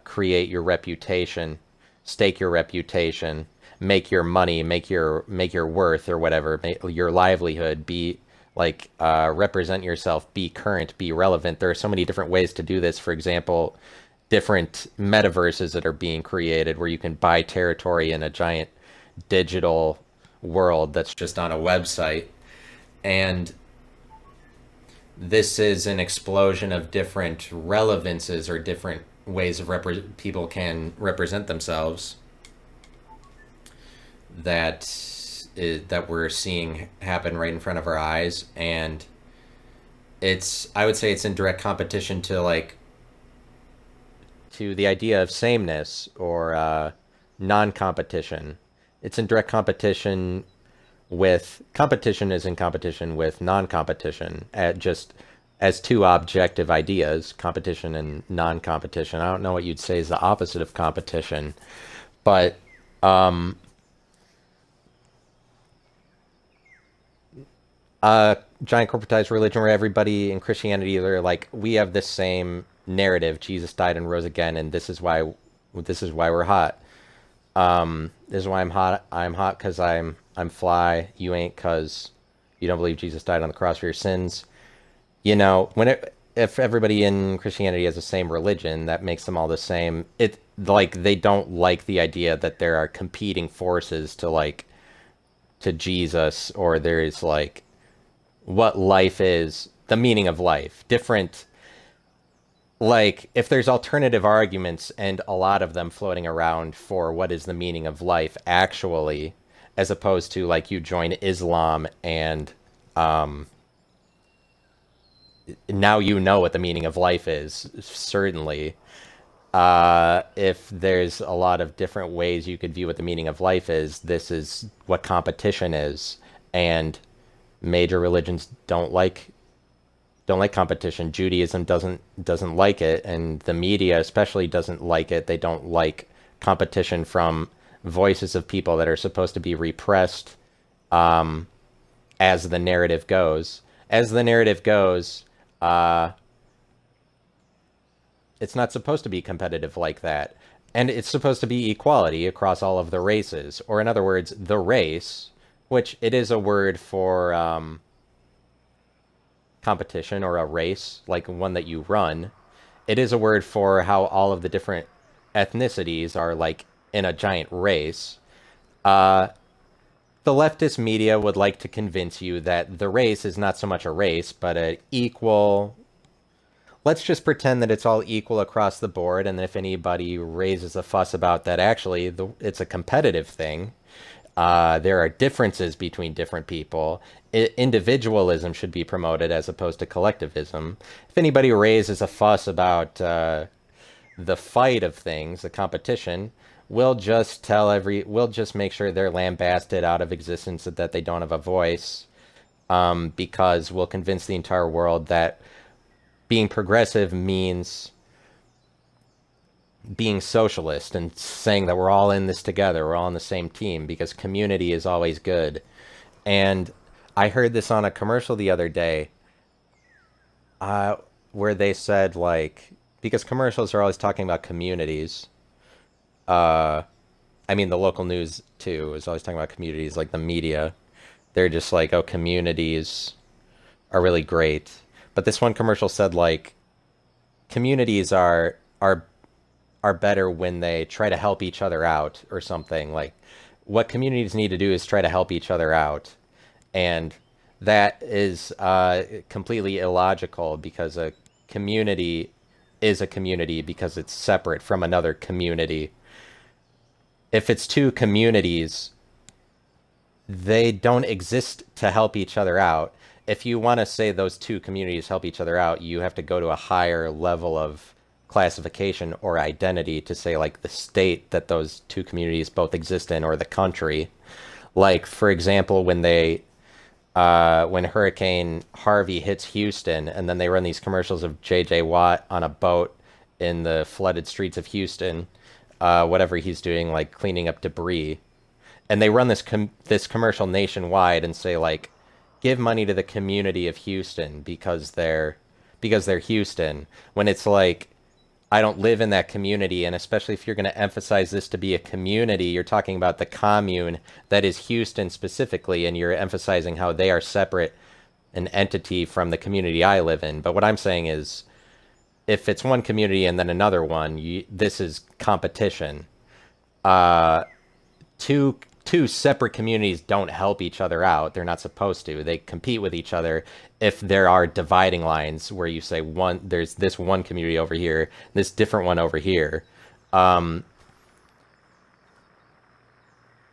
Speaker 1: create your reputation, stake your reputation, make your money, make your worth, or whatever, your livelihood, be like represent yourself, be current, be relevant. There are so many different ways to do this. For example, different metaverses that are being created where you can buy territory in a giant digital world that's just on a website. And this is an explosion of different relevances, or different ways of people can represent themselves, that we're seeing happen right in front of our eyes. And I would say it's in direct competition to the idea of sameness, or non-competition. It's in direct competition is in competition with non-competition, at just as two objective ideas, competition and non-competition. I don't know what you'd say is the opposite of competition, but giant corporatized religion where everybody in Christianity, they're like, we have the same narrative. Jesus died and rose again, and this is why we're hot. This is why I'm hot. I'm hot because I'm fly. You ain't because you don't believe Jesus died on the cross for your sins. You know, if everybody in Christianity has the same religion, that makes them all the same. It like they don't like the idea that there are competing forces to Jesus, or there is like what life is, the meaning of life. Different, like if there's alternative arguments and a lot of them floating around for what is the meaning of life actually, as opposed to like you join Islam and now you know what the meaning of life is, certainly. If there's a lot of different ways you could view what the meaning of life is, this is what competition is. And major religions don't like competition. Judaism doesn't like it, and the media especially doesn't like it. They don't like competition from voices of people that are supposed to be repressed, as the narrative goes. As the narrative goes, it's not supposed to be competitive like that. And it's supposed to be equality across all of the races. Or in other words, the race, which it is a word for competition, or a race, like one that you run. It is a word for how all of the different ethnicities are like in a giant race. The leftist media would like to convince you that the race is not so much a race, but an equal... Let's just pretend that it's all equal across the board, and if anybody raises a fuss about that, actually, it's a competitive thing. There are differences between different people. Individualism should be promoted as opposed to collectivism. If anybody raises a fuss about the fight of things, the competition, we'll just make sure they're lambasted out of existence, that they don't have a voice, because we'll convince the entire world that being progressive means being socialist and saying that we're all in this together, we're all on the same team, because community is always good. And I heard this on a commercial the other day, where they said, like, because commercials are always talking about communities. I mean, the local news too is always talking about communities, like the media. They're just like, oh, communities are really great. But this one commercial said, like, communities are better when they try to help each other out, or something. Like, what communities need to do is try to help each other out. And that is completely illogical, because a community is a community because it's separate from another community. If it's two communities, they don't exist to help each other out. If you want to say those two communities help each other out, you have to go to a higher level of classification or identity to say, like, the state that those two communities both exist in, or the country. Like, for example, when Hurricane Harvey hits Houston, and then they run these commercials of J.J. Watt on a boat in the flooded streets of Houston, whatever he's doing, like cleaning up debris. And they run this commercial nationwide and say, like, give money to the community of Houston because they're Houston. When it's like, I don't live in that community, and especially if you're going to emphasize this to be a community, you're talking about the commune that is Houston specifically, and you're emphasizing how they are separate, an entity from the community I live in. But what I'm saying is, if it's one community and then another one, this is competition. Two separate communities don't help each other out. They're not supposed to. They compete with each other if there are dividing lines where you say, there's this one community over here, this different one over here.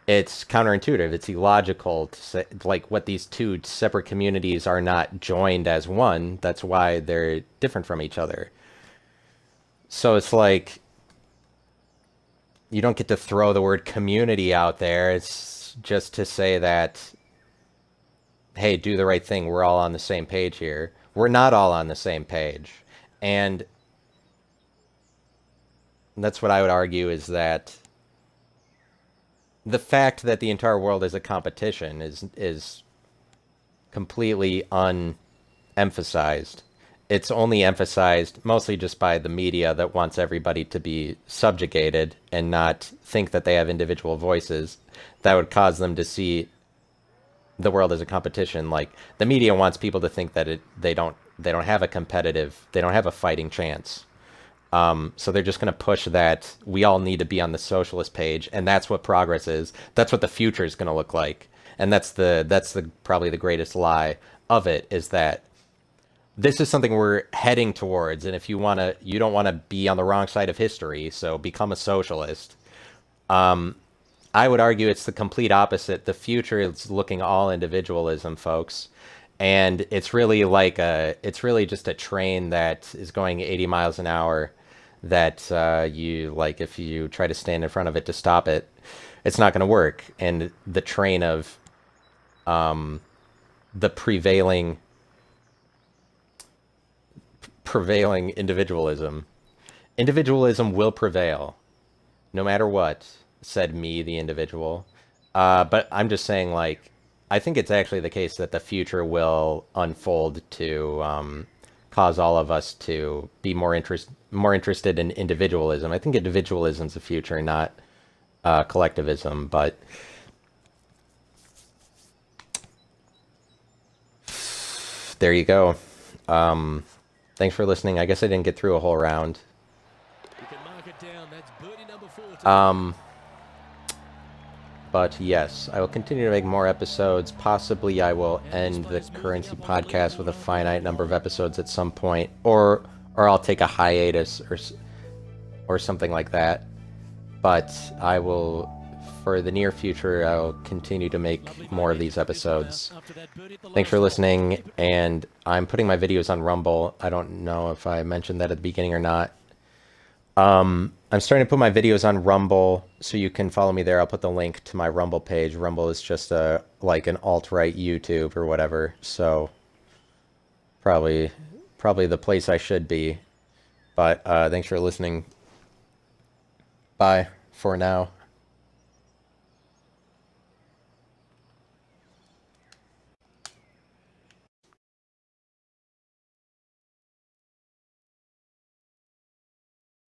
Speaker 1: It's counterintuitive. It's illogical to say, like, what these two separate communities are not joined as one. That's why they're different from each other. So it's like, you don't get to throw the word community out there. It's just to say that, hey, do the right thing. We're all on the same page here. We're not all on the same page. And that's what I would argue, is that the fact that the entire world is a competition is completely unemphasized. It's only emphasized mostly just by the media that wants everybody to be subjugated and not think that they have individual voices. That would cause them to see the world as a competition. Like, the media wants people to think that they don't have a fighting chance. So they're just going to push that we all need to be on the socialist page, and that's what progress is. That's what the future is going to look like. And that's probably the greatest lie of it, is that this is something we're heading towards. And if you don't want to be on the wrong side of history, so become a socialist. I would argue it's the complete opposite. The future is looking all individualism, folks. And it's really just a train that is going 80 miles an hour that if you try to stand in front of it to stop it, it's not going to work. And the train of the prevailing individualism will prevail no matter what, said me, the individual. But I'm just saying, like, I think it's actually the case that the future will unfold to cause all of us to be more interested in individualism. I think individualism's the future, not collectivism. But there you go. Thanks for listening. I guess I didn't get through a whole round.
Speaker 2: You can mark it down. That's birdie number 4.
Speaker 1: But yes, I will continue to make more episodes. Possibly I will end the Currency Podcast with a finite number of episodes at some point, or I'll take a hiatus or something like that. But I will, for the near future, I'll continue to make more of these episodes. Thanks for listening, and I'm putting my videos on Rumble. I don't know if I mentioned that at the beginning or not. I'm starting to put my videos on Rumble, so you can follow me there. I'll put the link to my Rumble page. Rumble is just like an alt-right YouTube or whatever, so probably the place I should be. But thanks for listening. Bye for now.